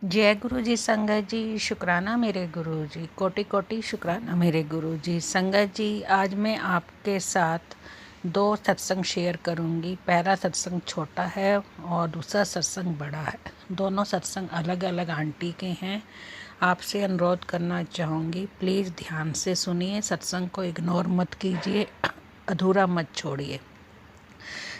जय गुरु जी। संगत जी शुक्राना मेरे गुरु जी, कोटि कोटि शुक्राना मेरे गुरु जी। संगत जी, आज मैं आपके साथ दो सत्संग शेयर करूंगी। पहला सत्संग छोटा है और दूसरा सत्संग बड़ा है। दोनों सत्संग अलग अलग आंटी के हैं। आपसे अनुरोध करना चाहूँगी, प्लीज़ ध्यान से सुनिए, सत्संग को इग्नोर मत कीजिए, अधूरा मत छोड़िए।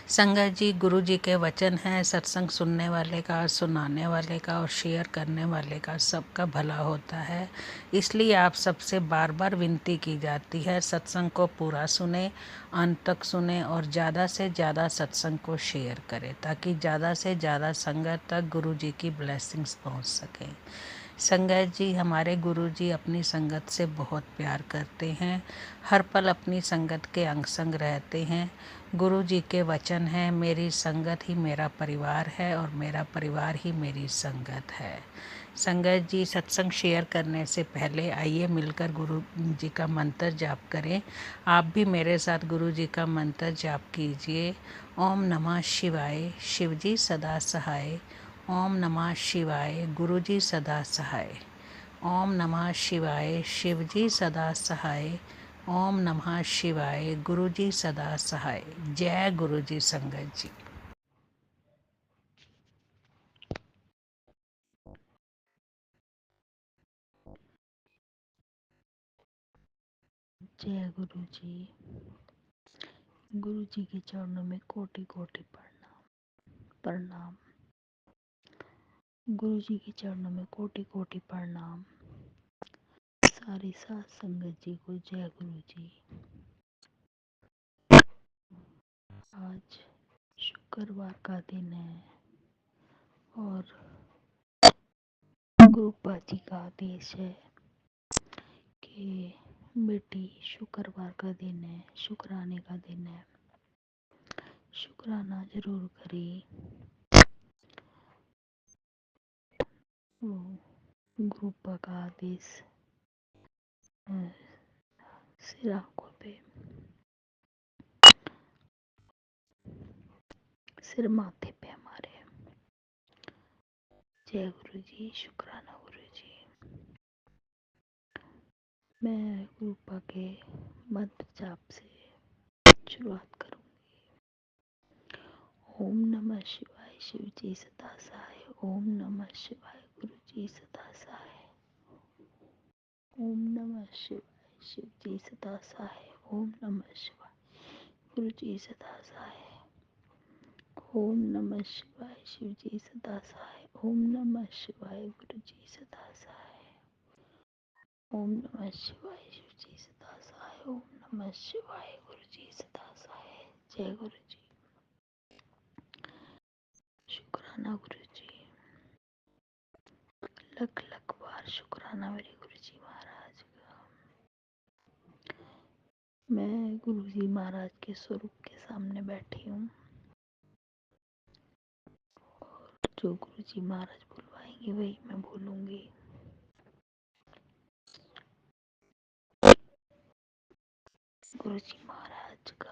संगत जी, गुरु जी के वचन हैं, सत्संग सुनने वाले का, सुनाने वाले का और शेयर करने वाले का सबका भला होता है। इसलिए आप सबसे बार बार विनती की जाती है, सत्संग को पूरा सुने, अंत तक सुने और ज़्यादा से ज़्यादा सत्संग को शेयर करें, ताकि ज़्यादा से ज़्यादा संगत तक गुरु जी की ब्लेसिंग्स पहुंच सकें। संगत जी, हमारे गुरु जी अपनी संगत से बहुत प्यार करते हैं, हर पल अपनी संगत के अंग संग रहते हैं। गुरु जी के वचन हैं, मेरी संगत ही मेरा परिवार है और मेरा परिवार ही मेरी संगत है। संगत जी, सत्संग शेयर करने से पहले आइए मिलकर गुरु जी का मंत्र जाप करें। आप भी मेरे साथ गुरु जी का मंत्र जाप कीजिए। ओम नमः शिवाय, शिव जी सदा सहाय। ओम नमः शिवाय, गुरु जी सदा सहाय। ओम नमः शिवाय, शिव जी सदा सहाय। ओम नमः शिवाय, गुरु जी सदा सहाय। जय गुरु जी। संगत जी, जय गुरु जी। गुरु जी के चरणों में कोटि कोटि प्रणाम। गुरु जी के चरणों में कोटि कोटि प्रणाम। सारी सात संगत जी को जय गुरु जी। आज शुक्रवार का दिन है और गुरुपा जी का आदेश है कि बेटी शुक्रवार का दिन है, शुक्राने का दिन है, शुक्राना जरूर करें। वो गुरुपा का आदेश सिर आंखों पे, सिर माथे पे हमारे। जय गुरु जी, शुक्राना गुरु जी। मैं गुरुपा के मंत्र जाप से शुरुआत करूंगी। ओम नमः शिवाय, शिव जी सदा सहाय। ओम नमः शिवाय, गुरु जी सदा सहाय। ओम नमः शिवाय, शिव जी सदा सहाय। ओम नमः शिवाय, गुरु जी सदा सहाय। ओम नमः शिवाय, शिव जी सदा सहाय। ओम नमः शिवाय, गुरु जी सदा सहाय। ओम नमः शिवाय, शिव जी सदा सहाय। ओम नमः शिवाय, गुरु जी सदा सहाय। जय गुरु जी। शुक्राना गुरु जी। लख लख बार शुक्राना मेरे गुरु जी महाराज का। मैं गुरु जी महाराज के स्वरूप के सामने बैठी हूँ और जो गुरु जी महाराज बुलवाएंगे वही मैं बोलूँगी। गुरु जी महाराज का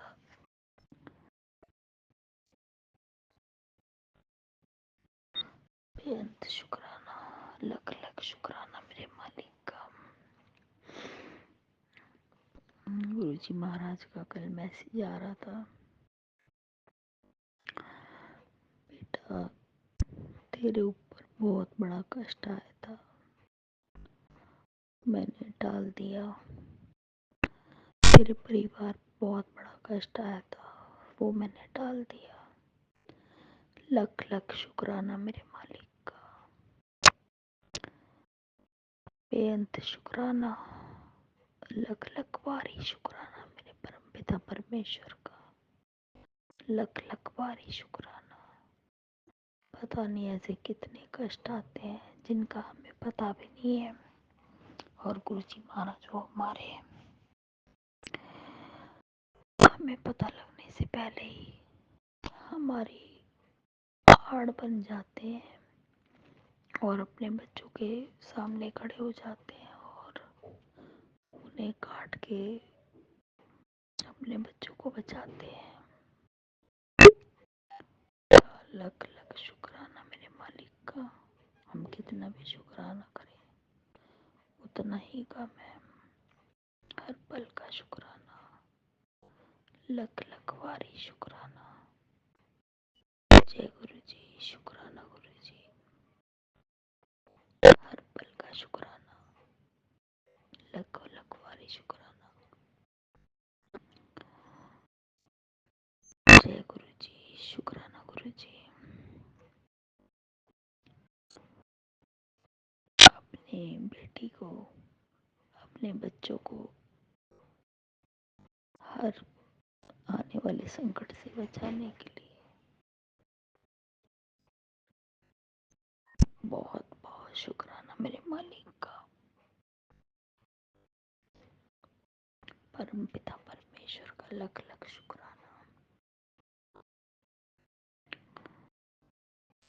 बेअंत शुक्राना, लख लख शुक्राना मेरे मालिक का। गुरु जी महाराज का कल मैसेज आ रहा था, बेटा तेरे ऊपर बहुत बड़ा कष्ट आया था, मैंने टाल दिया। तेरे परिवार बहुत बड़ा कष्ट आया था, वो मैंने टाल दिया। लख लख शुक्राना मेरे मालिक का। बेअंत शुक्राना, लख लख बारी शुक्राना मेरे परम पिता परमेश्वर का। लख लख बारी शुक्राना। पता नहीं ऐसे कितने कष्ट आते हैं जिनका हमें पता भी नहीं है, और गुरु जी महाराज वो हमारे हमें पता लगने से पहले ही हमारी आड़ बन जाते हैं और अपने बच्चों के सामने खड़े हो जाते हैं और उन्हें काट के अपने बच्चों को बचाते हैं। लख लख शुक्राना मेरे मालिक का। हम जितना भी शुक्राना करें उतना ही कम है। हर पल का शुक्राना, लख लख वारी शुक्राना। जय गुरु जी, शुक्राना गुरु जी। हर पल का शुक्राना, लख लख वारी शुक्राना। जय गुरु जी, शुक्राना गुरु जी। अपने बेटी को, अपने बच्चों को हर आने वाले संकट से बचाने के लिए बहुत बहुत शुक्राना मेरे मालिक का, परम पिता परमेश्वर का लख लख शुक्राना।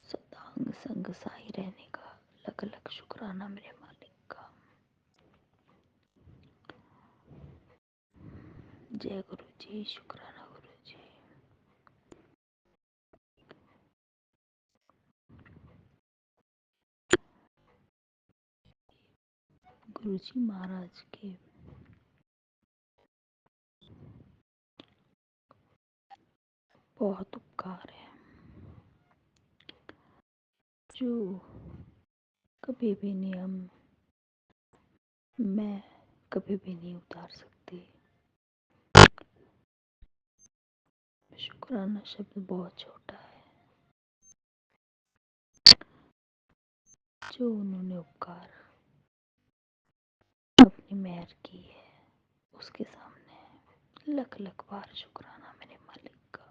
सदांग संग साई रहने का लख लख शुक्राना मेरे मालिक का। जय गुरु जी, शुक्राना गुरु जी। गुरु जी महाराज के बहुत उपकार है जो कभी भी नियम मैं कभी भी नहीं उतार सकती। शुक्राना शब्द बहुत छोटा है, जो उन्होंने उपकार अपनी मेहर की है उसके सामने लख लख बार शुक्राना मेरे मालिक का।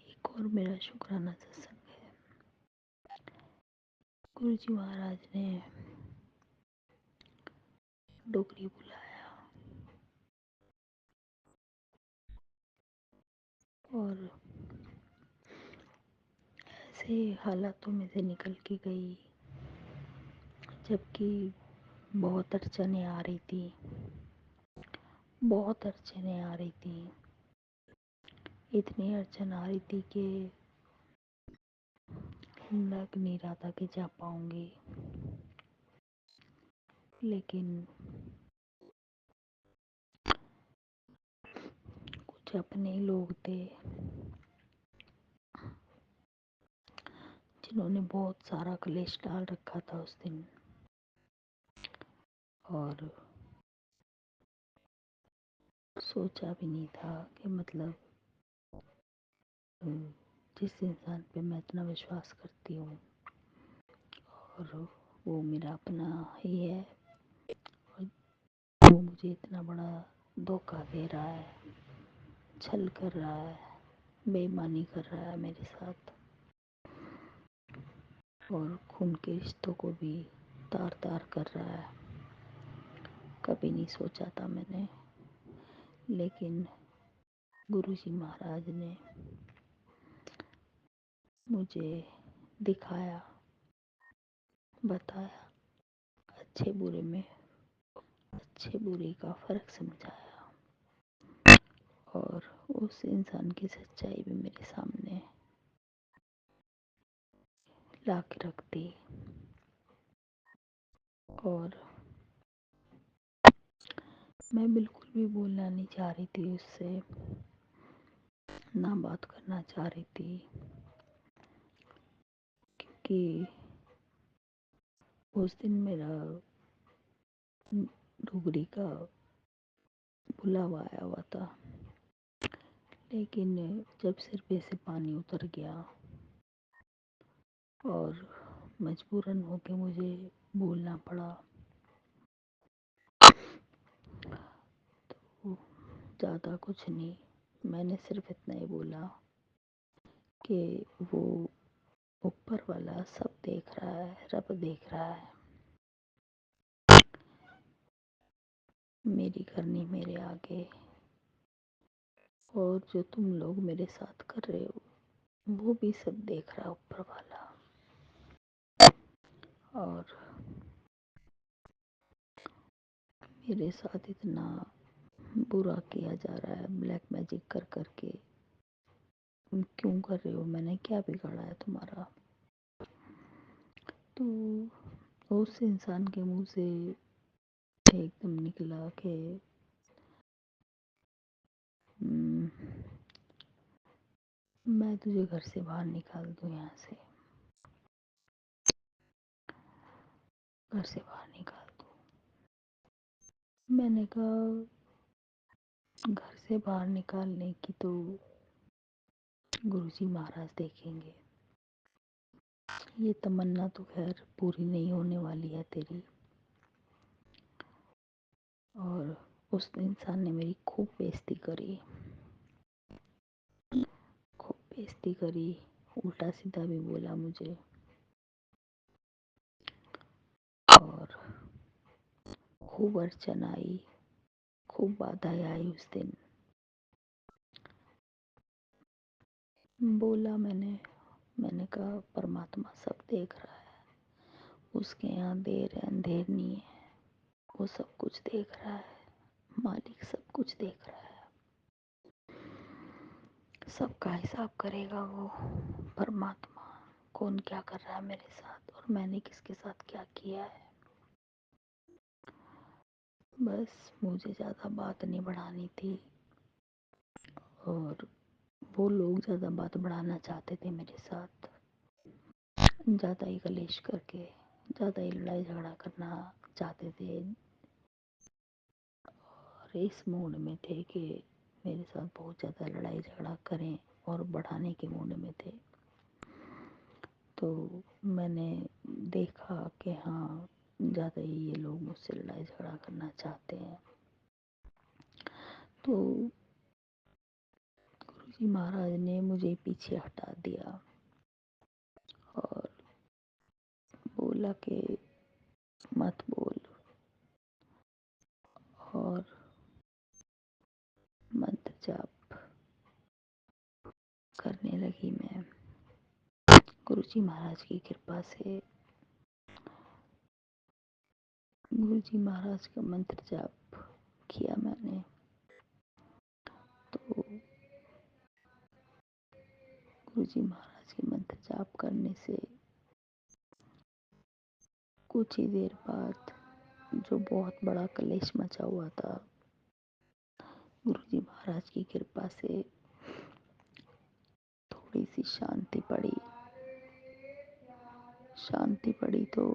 एक और मेरा शुक्राना सत्संग है। गुरु जी महाराज ने डोगरी बुलाया और ऐसे हालातों में से निकल के गई जबकि बहुत अड़चने आ रही थी, बहुत अड़चने आ रही थी। इतनी अड़चन आ रही थी कि लग नहीं रहा था कि जा पाऊंगी, लेकिन कुछ अपने ही लोग थे जिन्होंने बहुत सारा कलेश डाल रखा था उस दिन, और सोचा भी नहीं था कि मतलब जिस इंसान पे मैं इतना विश्वास करती हूँ और वो मेरा अपना ही है, और वो मुझे इतना बड़ा धोखा दे रहा है, छल कर रहा है, बेईमानी कर रहा है मेरे साथ, और खून के रिश्तों को भी तार तार कर रहा है। कभी नहीं सोचा था मैंने, लेकिन गुरुजी महाराज ने मुझे दिखाया, बताया, अच्छे बुरे में अच्छे बुरे का फ़र्क समझाया, और उस इंसान की सच्चाई भी मेरे सामने ला के रख दी। और मैं बिल्कुल भी बोलना नहीं चाह रही थी उससे, ना बात करना चाह रही थी, क्योंकि उस दिन मेरा डोगरी का बुलावा आया हुआ था, लेकिन जब सिर पे से पानी उतर गया और मजबूरन होके मुझे बोलना पड़ा, तो ज़्यादा कुछ नहीं, मैंने सिर्फ इतना ही बोला कि वो ऊपर वाला सब देख रहा है, रब देख रहा है, मेरी करनी मेरे आगे, और जो तुम लोग मेरे साथ कर रहे हो वो भी सब देख रहा है ऊपर वाला। और मेरे साथ इतना बुरा किया जा रहा है ब्लैक मैजिक कर करके, क्यों कर रहे हो, मैंने क्या बिगाड़ा है तुम्हारा। तो उस इंसान के मुंह से एकदम निकला कि "हम्म, मैं तुझे घर से बाहर निकाल दूँ, यहाँ से घर से बाहर निकाल दूँ"। मैंने कहा घर से बाहर निकालने की तो गुरुजी महाराज देखेंगे, ये तमन्ना तो खैर पूरी नहीं होने वाली है तेरी। और उस इंसान ने मेरी खूब बेइज्जती करी, खूब बेइज्जती करी, उल्टा सीधा भी बोला मुझे। और खूब अड़चन आई, खूब बाधाएं आई उस दिन। बोला मैंने कहा परमात्मा सब देख रहा है, उसके यहाँ देर है अंधेर नहीं है, वो सब कुछ देख रहा है, मालिक सब कुछ देख रहा है, सबका हिसाब करेगा वो परमात्मा। कौन क्या कर रहा है मेरे साथ और मैंने किसके साथ क्या किया है। बस मुझे ज़्यादा बात नहीं बढ़ानी थी और वो लोग ज़्यादा बात बढ़ाना चाहते थे मेरे साथ, ज़्यादा ही कलेश करके ज़्यादा ही लड़ाई झगड़ा करना चाहते थे। और इस मूड में थे कि मेरे साथ बहुत ज़्यादा लड़ाई झगड़ा करें और बढ़ाने के मूड में थे। तो मैंने देखा कि हाँ ज़्यादा ही ये लोग मुझसे लड़ाई झगड़ा करना चाहते हैं। तो गुरुजी महाराज ने मुझे पीछे हटा दिया और बोला कि मत बोल। और मंत्र जाप करने लगी मैं। गुरुजी महाराज की कृपा से गुरुजी महाराज का मंत्र जाप किया मैंने। तो गुरुजी महाराज के मंत्र जाप करने से कुछ ही देर बाद जो बहुत बड़ा कलेश मचा हुआ था, गुरुजी महाराज की कृपा से थोड़ी सी शांति पड़ी। शांति पड़ी तो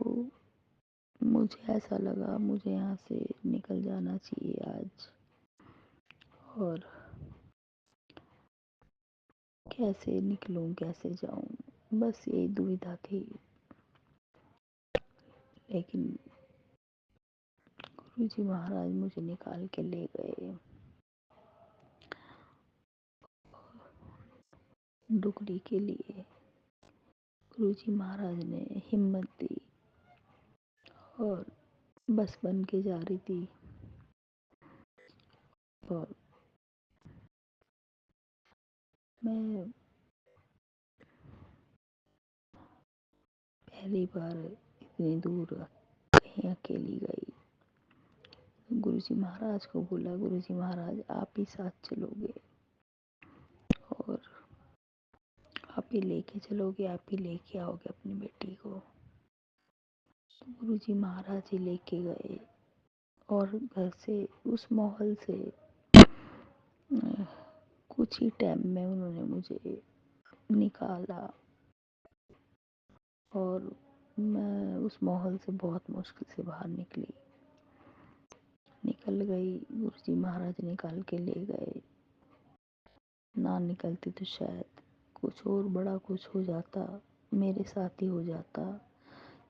मुझे ऐसा लगा मुझे यहाँ से निकल जाना चाहिए आज। और कैसे निकलूं कैसे जाऊं, बस यही दुविधा थी। लेकिन गुरुजी महाराज मुझे निकाल के ले गए। डुगरी के लिए गुरुजी महाराज ने हिम्मत दी और बस बन के जा रही थी। और मैं पहली बार इतनी दूर कहीं अकेली गई। गुरुजी महाराज को बोला गुरुजी महाराज आप ही साथ चलोगे और आप ही लेके चलोगे, आप ही लेके आओगे अपनी बेटी को। तो गुरुजी महाराज ही लेके गए और घर से उस माहौल से कुछ ही टाइम में उन्होंने मुझे निकाला। और मैं उस माहौल से बहुत मुश्किल से बाहर निकल गई। गुरुजी महाराज निकाल के ले गए। ना निकलती तो शायद कुछ और बड़ा कुछ हो जाता, मेरे साथ ही हो जाता।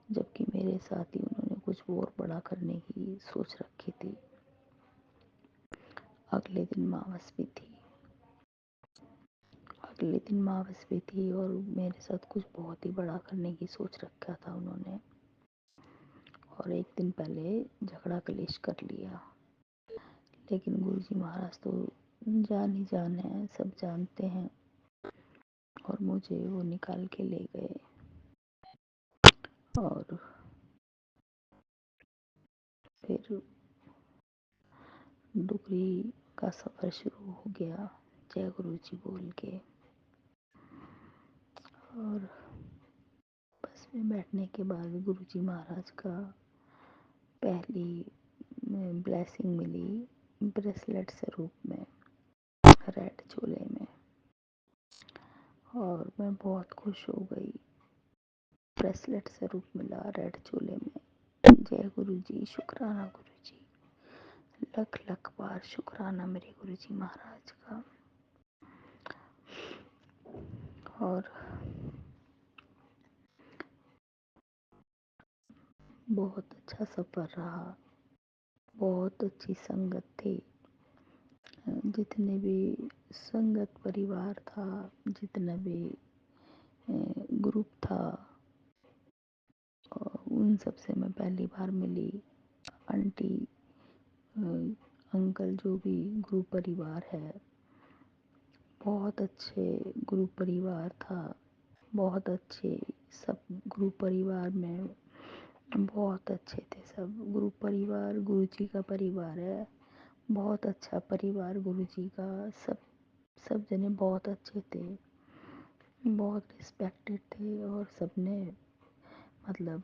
जबकि मेरे साथ ही उन्होंने कुछ और बड़ा करने की सोच रखी थी। अगले दिन मावस भी थी। अगले दिन मावस भी थी और मेरे साथ कुछ बहुत ही बड़ा करने की सोच रखा था उन्होंने। और एक दिन पहले झगड़ा कलेश कर लिया। लेकिन गुरुजी महाराज तो जान ही जान है, सब जानते हैं। और मुझे वो निकाल के ले गए और फिर डुगरी का सफ़र शुरू हो गया जय गुरु जी बोल के। और बस में बैठने के बाद गुरुजी महाराज का पहली ब्लेसिंग मिली ब्रेसलेट स्वरूप में, रेड चोले में, और मैं बहुत खुश हो गई। ब्रेसलेट स्वरूप मिला रेड चोले में। जय गुरु जी, शुक्राना गुरु जी, लख लख बार शुक्राना मेरे गुरु जी महाराज का। और बहुत अच्छा सफ़र रहा, बहुत अच्छी संगत थी। जितने भी संगत परिवार था, जितना भी ग्रुप था, उन सब से मैं पहली बार मिली। आंटी, अंकल, जो भी ग्रुप परिवार है, बहुत अच्छे ग्रुप परिवार था, बहुत अच्छे सब ग्रुप परिवार में बहुत अच्छे थे सब। ग्रुप परिवार गुरुजी का परिवार है, बहुत अच्छा परिवार गुरुजी का। सब जने बहुत अच्छे थे, बहुत रिस्पेक्टेड थे, और सबने मतलब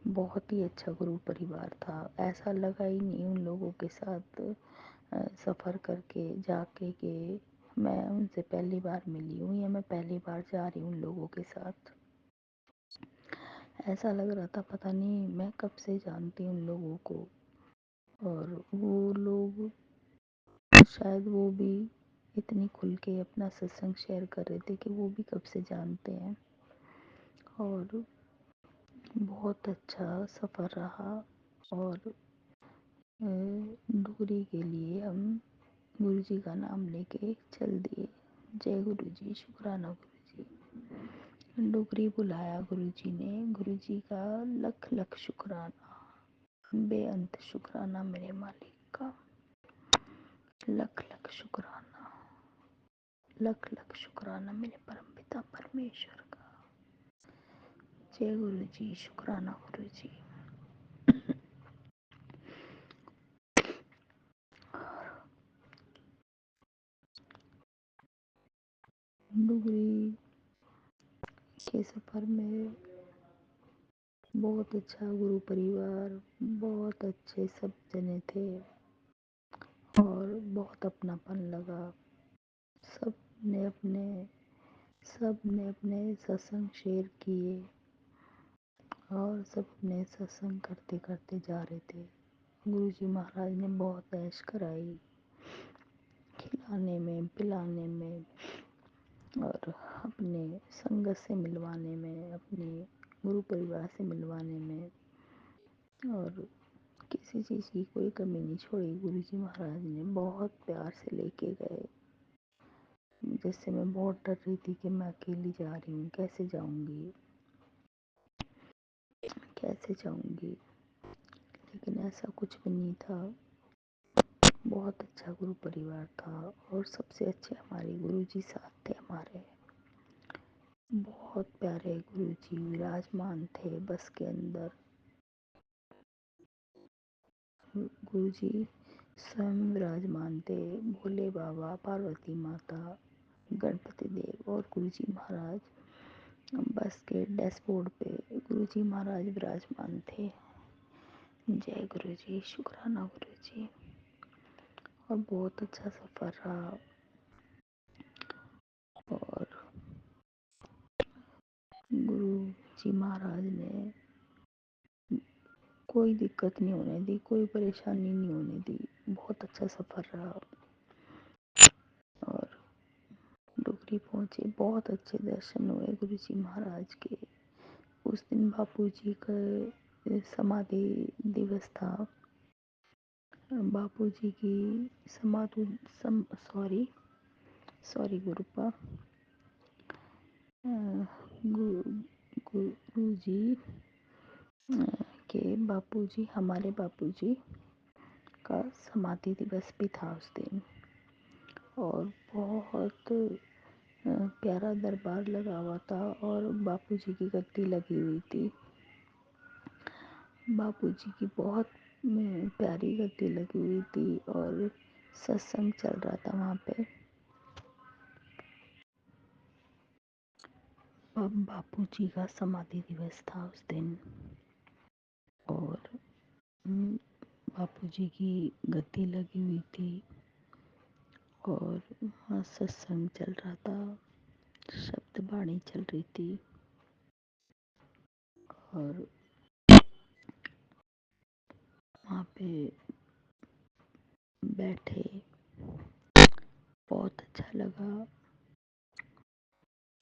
बहुत ही अच्छा ग्रुप परिवार था। ऐसा लगा ही नहीं उन लोगों के साथ सफ़र करके जाके कि मैं उनसे पहली बार मिली हूँ या मैं पहली बार जा रही हूँ उन लोगों के साथ। ऐसा लग रहा था पता नहीं मैं कब से जानती हूँ उन लोगों को, और वो लोग शायद वो भी इतनी खुल के अपना सत्संग शेयर कर रहे थे कि वो भी कब से जानते हैं। और बहुत अच्छा सफ़र रहा, और डोगरी के लिए हम गुरु जी का नाम लेके चल दिए। जय गुरु जी, शुक्राना गुरु जी। डोगरी बुलाया गुरु जी ने, गुरु जी का लख लख शुक्राना, बेअंत शुक्राना मेरे मालिक का। लख लख शुक्राना, लख लख शुक्राना मेरे परम पिता परमेश्वर का। जय गुरु जी, शुक्राना गुरु जी। डोगरी के सफ़र में बहुत अच्छा गुरु परिवार, बहुत अच्छे सब जने थे, और बहुत अपनापन लगा। सब ने अपने सब ने अपने सत्संग शेयर किए, और सब ने सत्संग करते करते जा रहे थे। गुरुजी महाराज ने बहुत ऐश कराई, खिलाने में, पिलाने में, और अपने संगत से मिलवाने में, अपने गुरु परिवार से मिलवाने में, और किसी चीज़ की कोई कमी नहीं छोड़ी। गुरुजी महाराज ने बहुत प्यार से लेके गए। जिससे मैं बहुत डर रही थी कि मैं अकेली जा रही हूँ, कैसे जाऊँगी, कैसे जाऊँगी, लेकिन ऐसा कुछ भी नहीं था। बहुत अच्छा गुरु परिवार था, और सबसे अच्छे हमारे गुरुजी साथ थे हमारे। बहुत प्यारे गुरुजी विराजमान थे बस के अंदर। गुरुजी स्वयं विराजमान थे, भोले बाबा, पार्वती माता, गणपति देव और गुरुजी महाराज बस के डैशबोर्ड पे गुरुजी महाराज विराजमान थे। जय गुरुजी, शुक्राना गुरुजी। और बहुत अच्छा सफ़र रहा, और गुरुजी महाराज ने कोई दिक्कत नहीं होने दी, कोई परेशानी नहीं होने दी। बहुत अच्छा सफ़र रहा, और डोगरी पहुँचे, बहुत अच्छे दर्शन हुए गुरुजी महाराज के। उस दिन बापू जी का समाधि दिवस था। बापू जी की समाधि सॉरी सॉरी गुरुपा, गुरु जी के बापूजी, हमारे बापूजी का समाधि दिवस भी था उस दिन, और बहुत प्यारा दरबार लगा हुआ था, और बापूजी की गद्दी लगी हुई थी। बापूजी की बहुत प्यारी गद्दी लगी हुई थी, और सत्संग चल रहा था वहाँ पे। बापू जी का समाधि दिवस था उस दिन। और बापू जी की गद्दी लगी हुई थी और वहाँ सत्संग चल रहा था, शब्द बाणी चल रही थी। और वहाँ पे बैठे, बहुत अच्छा लगा,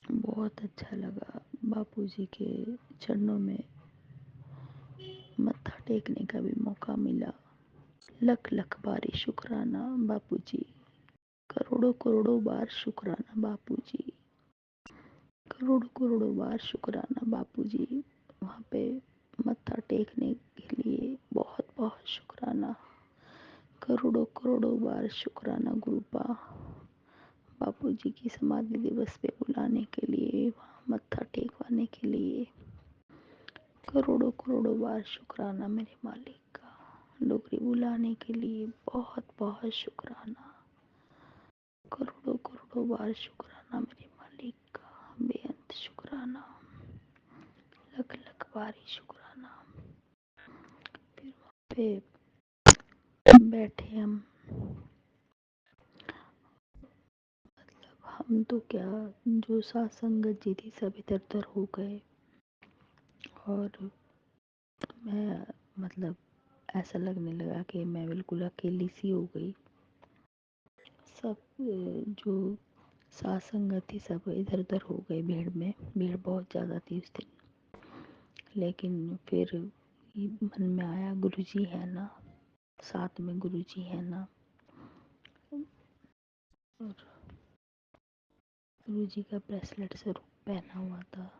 बहुत अच्छा लगा। बापू जी के चरणों में मत्था टेकने का भी मौका मिला। लख लख बारी शुक्राना बापू जी, करोड़ों करोड़ों बार शुक्राना बापू जी, करोड़ों करोड़ों बार शुक्राना बापू जी। वहाँ पे मत्था टेकने के लिए बहुत बहुत शुक्राना, करोड़ों करोड़ों बार शुक्राना गुरुपा। बापू जी की समाधि दिवस पे बुलाने के लिए, वहाँ मत्था टेकवाने के लिए करोड़ों करोड़ों बार शुक्राना मेरे मालिक का। डोगरी बुलाने के लिए बहुत बहुत शुक्राना, करोड़ों करोड़ों बार शुक्राना मेरे मालिक का, बेअंत शुक्राना, लख लख बार ही शुक्राना। फिर वहाँ पे बैठे हम, हम तो क्या, जो सात संगत जी थी सब इधर उधर हो गए। और मैं मतलब ऐसा लगने लगा कि मैं बिल्कुल अकेली सी हो गई। सब जो सात संगत थी सब इधर उधर हो गए भीड़ में, भीड़ बहुत ज़्यादा थी उस दिन। लेकिन फिर मन में आया गुरुजी है ना, साथ में गुरुजी है ना। और गुरुजी का ब्रेसलेट स्वरूप पहना हुआ था।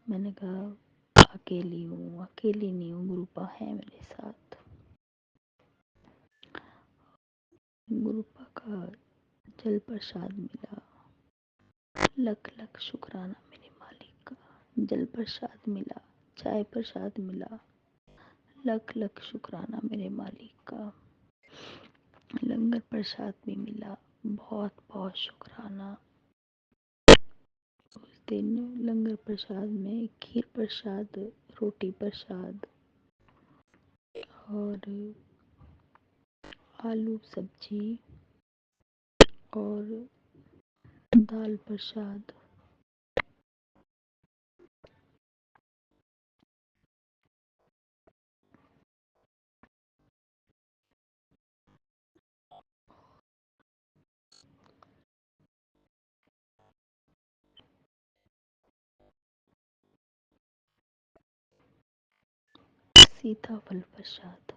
मैंने कहा अकेली हूँ, अकेली नहीं हूँ, गुरुपा है मेरे साथ। गुरुपा का जल प्रसाद मिला, लख लख शुक्राना मेरे मालिक का। जल प्रसाद मिला, चाय प्रसाद मिला, लख लख शुक्राना मेरे मालिक का। लंगर प्रसाद भी मिला, बहुत बहुत शुक्राना। उस दिन लंगर प्रसाद में खीर प्रसाद, रोटी प्रसाद और आलू सब्जी और दाल प्रसाद। सीताफल प्रसाद,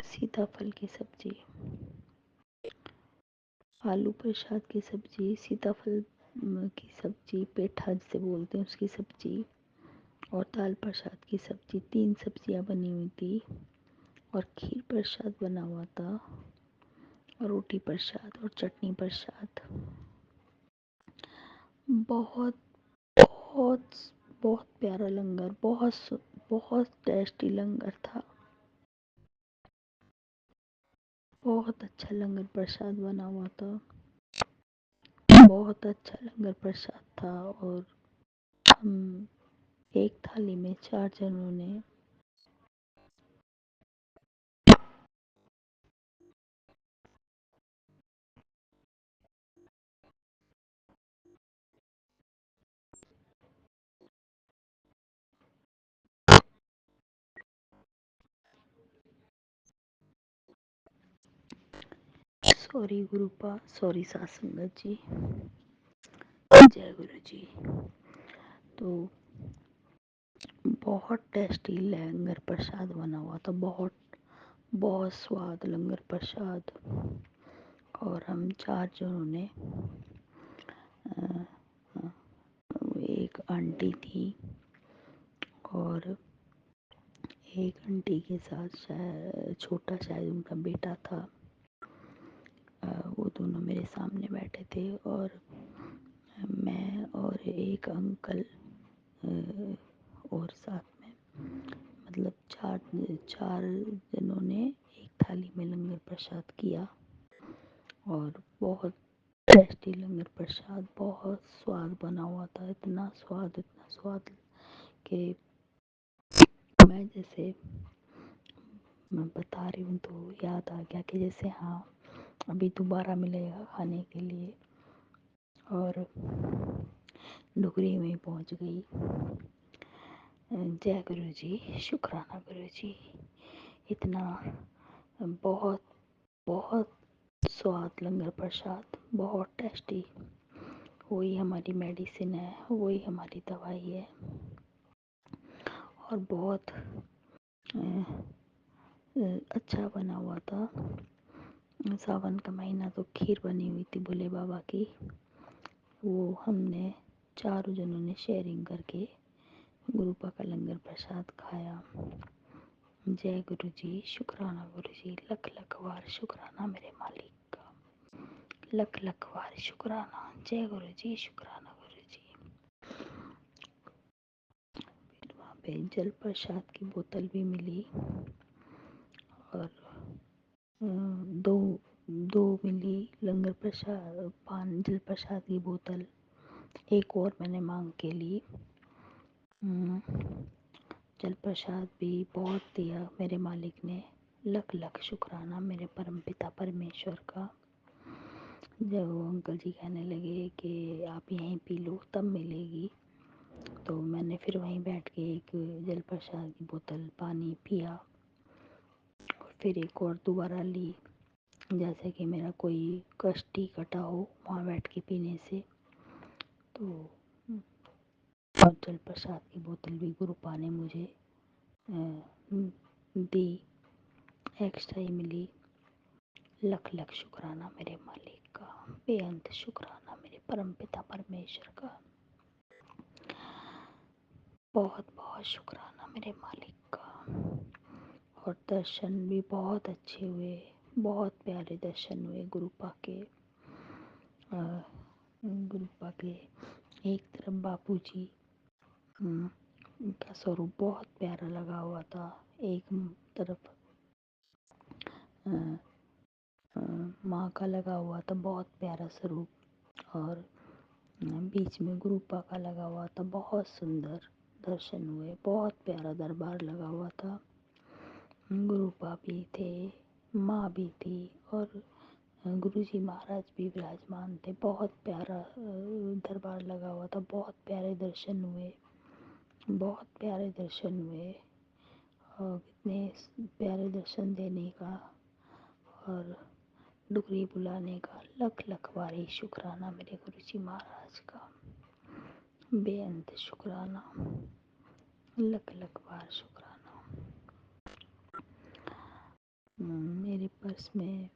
सीताफल की सब्जी, आलू प्रसाद की सब्जी, सीताफल की सब्जी, पेठा जिसे बोलते हैं उसकी सब्जी और दाल प्रसाद की सब्जी। 3 सब्जियां बनी हुई थी और खीर प्रसाद बना हुआ था और रोटी प्रसाद और चटनी प्रसाद। बहुत बहुत बहुत प्यारा लंगर, बहुत टेस्टी लंगर था। बहुत अच्छा लंगर प्रसाद बना हुआ था, बहुत अच्छा लंगर प्रसाद था। और हम एक थाली में 4 जनों ने सॉरी गुरुपा, सॉरी सासंगत जी, जय गुरु जी। तो बहुत टेस्टी लंगर प्रसाद बना हुआ था, बहुत बहुत स्वाद लंगर प्रसाद। और हम 4 जनों ने, एक आंटी थी और एक आंटी के साथ शायद छोटा, शायद उनका बेटा था। वो दोनों मेरे सामने बैठे थे और मैं और एक अंकल और साथ में, मतलब चार चार जनों ने एक थाली में लंगर प्रसाद किया। और बहुत टेस्टी लंगर प्रसाद, बहुत स्वाद बना हुआ था, इतना स्वाद कि मैं जैसे मैं बता रही हूँ तो याद आ गया कि जैसे हाँ अभी दोबारा मिलेगा खाने के लिए। और डुगरी में पहुँच गई। जय गुरु जी, शुक्राना गुरु जी। इतना बहुत बहुत स्वाद लंगर प्रसाद, बहुत टेस्टी। वही हमारी मेडिसिन है, वही हमारी दवाई है। और बहुत अच्छा बना हुआ था। सावन का महीना तो खीर बनी हुई थी भोले बाबा की, वो हमने चारों जनों ने शेयरिंग करके गुरुपा का लंगर प्रसाद खाया। जय गुरु जी, शुक्राना गुरु जी, लख लख बार शुक्राना मेरे मालिक का, लख लख बार शुक्राना। जय गुरु जी, शुक्राना गुरु जी। फिर वहाँ पे जल प्रसाद की बोतल भी मिली और दो दो मिली लंगर प्रसाद जल प्रसाद की बोतल। एक और मैंने मांग के ली। जल प्रसाद भी बहुत दिया मेरे मालिक ने, लख लख शुक्राना मेरे परम पिता परमेश्वर का। जब वो अंकल जी कहने लगे कि आप यहीं पी लो तब मिलेगी, तो मैंने फिर वहीं बैठ के एक जल प्रसाद की बोतल पानी पिया और फिर एक और दोबारा ली, जैसे कि मेरा कोई कष्ट ही कटा हो वहाँ बैठ के पीने से। तो और जल प्रसाद की बोतल भी गुरुपा ने मुझे दी, एक्स्ट्रा ही मिली। लख लख शुक्राना मेरे मालिक का, बेअंत शुक्राना मेरे परम पिता परमेश्वर का। बहुत बहुत शुक्राना मेरे मालिक का। और दर्शन भी बहुत अच्छे हुए, बहुत प्यारे दर्शन हुए गुरुपा के। गुरुपा के एक तरफ बापू जी उनका स्वरूप बहुत प्यारा लगा हुआ था, एक तरफ माँ का लगा हुआ था बहुत प्यारा स्वरूप, और बीच में गुरुपा का लगा हुआ था। बहुत सुंदर दर्शन हुए, बहुत प्यारा दरबार लगा हुआ था। गुरुपा भी थे, माँ भी थी और गुरुजी महाराज भी विराजमान थे। बहुत प्यारा दरबार लगा हुआ था, बहुत प्यारे दर्शन हुए, बहुत प्यारे दर्शन हुए। और इतने प्यारे दर्शन देने का और डुगरी बुलाने का लख लख बारी शुक्राना मेरे गुरुजी महाराज का, बेअंत शुक्राना, लख लख बार शुक्राना। मेरे पर्स में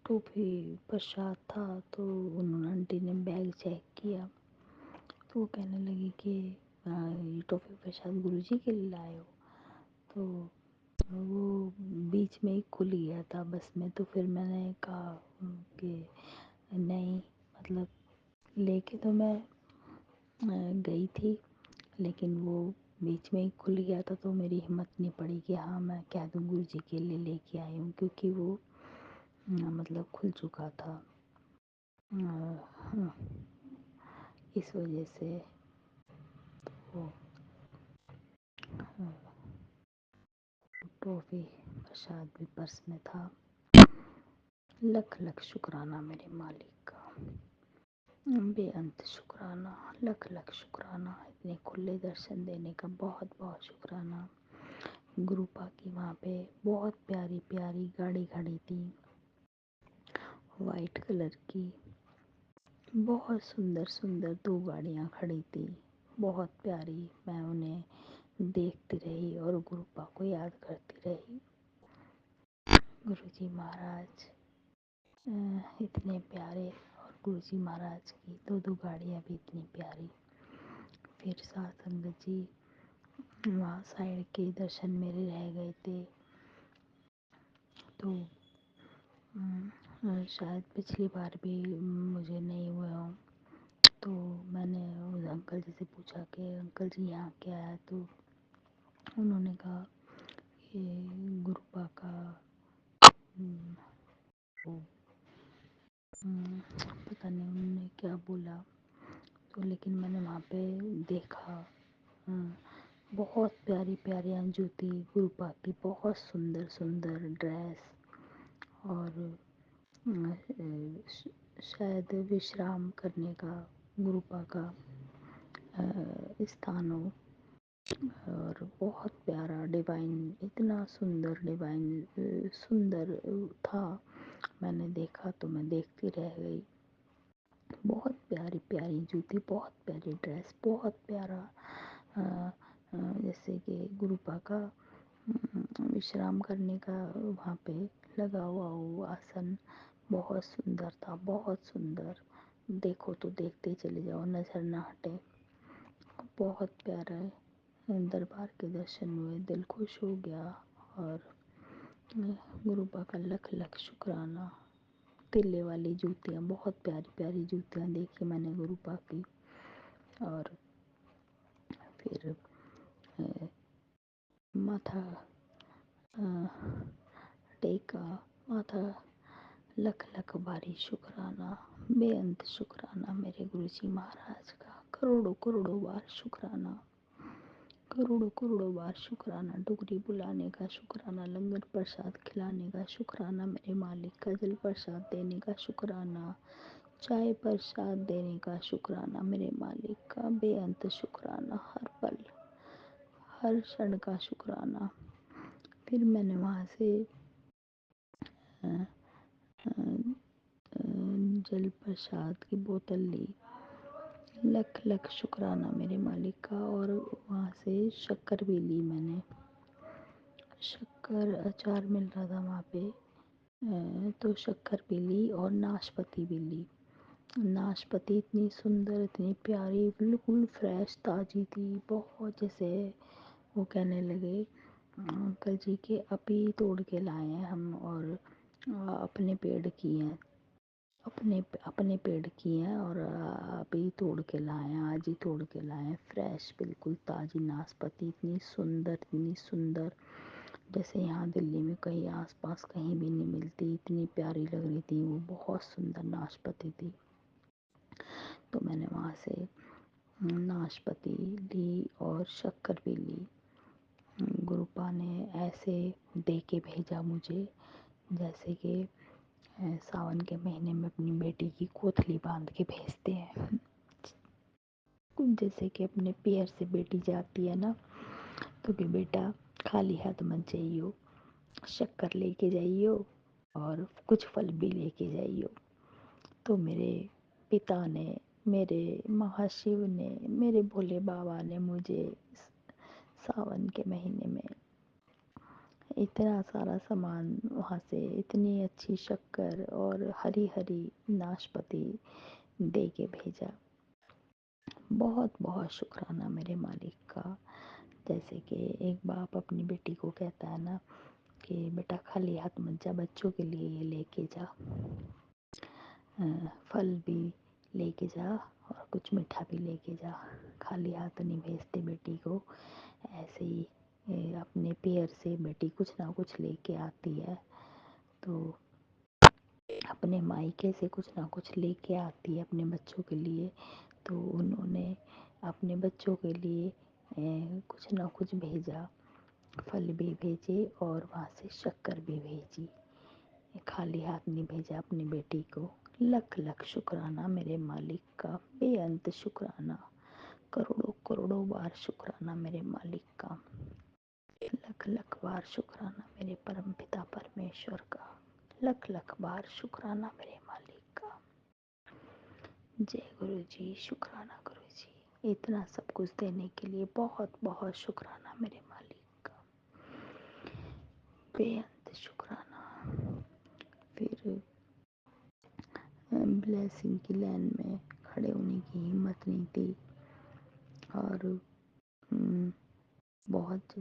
टोफी प्रसाद था, तो उन्होंने आंटी ने बैग चेक किया तो वो कहने लगी कि ये टोफी प्रसाद गुरुजी के लिए लाए हो। तो वो बीच में ही खुल गया था बस में, तो फिर मैंने कहा कि नहीं, मतलब लेके तो मैं गई थी, लेकिन वो बीच में ही खुल गया था, तो मेरी हिम्मत नहीं पड़ी कि हाँ मैं कह दूँ गुरुजी के लिए लेके आई हूँ, क्योंकि वो मतलब खुल चुका था। हाँ, इस वजह से वो टॉफ़ी प्रसाद भी पर्स में था। लख लख शुक्राना मेरे मालिक का, बेअंत शुक्राना, लख लख शुक्राना, इतने खुले दर्शन देने का बहुत बहुत शुक्राना। गुरुपा की वहाँ पे बहुत प्यारी प्यारी गाड़ी खड़ी थी, वाइट कलर की। बहुत सुंदर सुंदर दो गाड़ियाँ खड़ी थी, बहुत प्यारी। मैं उन्हें देखती रही और गुरुपा को याद करती रही। गुरुजी महाराज इतने प्यारे, और गुरुजी महाराज की दो दो गाड़ियाँ भी इतनी प्यारी। फिर साथ संगत जी वहाँ साइड के दर्शन मेरे रह गए थे, तो शायद पिछली बार भी मुझे नहीं हुआ हो। तो मैंने उस अंकल जी से पूछा कि अंकल जी यहाँ क्या है, तो उन्होंने कहा ये गुरुपा का पता नहीं उन्होंने क्या बोला, तो लेकिन मैंने वहाँ पे देखा। हाँ, बहुत प्यारी प्यारी जूती गुरुपा की, बहुत सुंदर सुंदर ड्रेस। और शायद विश्राम करने का गुरुपा का स्थान हो। और बहुत प्यारा डिवाइन, इतना सुंदर डिवाइन सुंदर था। मैंने देखा तो मैं देखती रह गई। बहुत प्यारी प्यारी जूती, बहुत प्यारी ड्रेस, बहुत प्यारा जैसे कि गुरुपा का विश्राम करने का वहाँ पे लगा हुआ वो आसन, बहुत सुंदर था, बहुत सुंदर। देखो तो देखते चले जाओ, नज़र ना हटे। बहुत प्यारा है। दरबार के दर्शन हुए, दिल खुश हो गया। और गुरुपा का लख लख शुक्राना। तिल्ले वाली जूतियाँ, बहुत प्यारी प्यारी जूतियाँ देखी मैंने गुरुपा की। और फिर माथा टेका, माथा लख लख बारी शुक्राना, बेअंत शुक्राना मेरे गुरुजी महाराज का। करोड़ों करोड़ों बार शुक्राना, करोड़ों करोड़ों बार शुक्राना। डुगरी बुलाने का शुक्राना, लंगर प्रसाद खिलाने का शुक्राना मेरे मालिक का, जल प्रसाद देने का शुक्राना, चाय प्रसाद देने का शुक्राना मेरे मालिक का। बेअंत शुक्राना, हर पल हर क्षण का शुक्राना। फिर मैंने वहाँ से जल प्रसाद की बोतल ली। लख लख शुक्राना मेरे मालिक का। और वहाँ से शक्कर भी ली मैंने। शक्कर अचार मिल रहा था वहाँ पे, तो शक्कर भी ली और नाशपाती भी ली। नाशपाती इतनी सुंदर, इतनी प्यारी, बिल्कुल फ्रेश ताज़ी थी। बहुत, जैसे वो कहने लगे अंकल जी के अभी तोड़ के लाए हैं हम, और अपने पेड़ की हैं, अपने अपने पेड़ की हैं, और अभी तोड़ के लाए हैं, आज ही तोड़ के लाए हैं। फ्रेश बिल्कुल ताज़ी नाशपाती, इतनी सुंदर, इतनी सुंदर, जैसे यहाँ दिल्ली में कहीं आसपास कहीं भी नहीं मिलती। इतनी प्यारी लग रही थी वो, बहुत सुंदर नाशपाती थी। तो मैंने वहाँ से नाशपाती ली और शक्कर भी ली। गुरुपा ने ऐसे दे के भेजा मुझे, जैसे कि सावन के महीने में अपनी बेटी की कोथली बांध के भेजते हैं। जैसे कि अपने पैर से बेटी जाती है ना, तो कि बेटा खाली हाथ मत जाइयो, शक्कर लेके जाइयो और कुछ फल भी लेके जाइयो। तो मेरे पिता ने, मेरे महाशिव ने, मेरे भोले बाबा ने मुझे सावन के महीने में इतना सारा सामान वहाँ से, इतनी अच्छी शक्कर और हरी हरी नाशपाती दे के भेजा। बहुत बहुत शुक्राना मेरे मालिक का। जैसे कि एक बाप अपनी बेटी को कहता है ना कि बेटा खाली हाथ मत जा, बच्चों के लिए ये लेके जा, फल भी लेके जा और कुछ मीठा भी लेके जा। खाली हाथ नहीं भेजते बेटी को। ऐसे ही अपने पैर से बेटी कुछ ना कुछ लेके आती है, तो अपने मायके से कुछ ना कुछ लेके आती है अपने बच्चों के लिए। तो उन्होंने अपने बच्चों के लिए कुछ ना कुछ भेजा, फल भी भेजे और वहाँ से शक्कर भी भेजी। खाली हाथ नहीं भेजा अपनी बेटी को। लख लख शुक्राना मेरे मालिक का, बेअंत शुक्राना, करोड़ों करोड़ों बार शुक्राना मेरे मालिक का। लख लख बार शुक्राना मेरे परम पिता परमेश्वर का। लख लख बार शुक्राना मेरे मालिक का। जय गुरु जी, शुक्राना गुरु जी, इतना सब कुछ देने के लिए बहुत बहुत शुक्राना मेरे मालिक का, बेअंत शुक्राना। फिर ब्लेसिंग की लाइन में खड़े होने की हिम्मत नहीं थी। और बहुत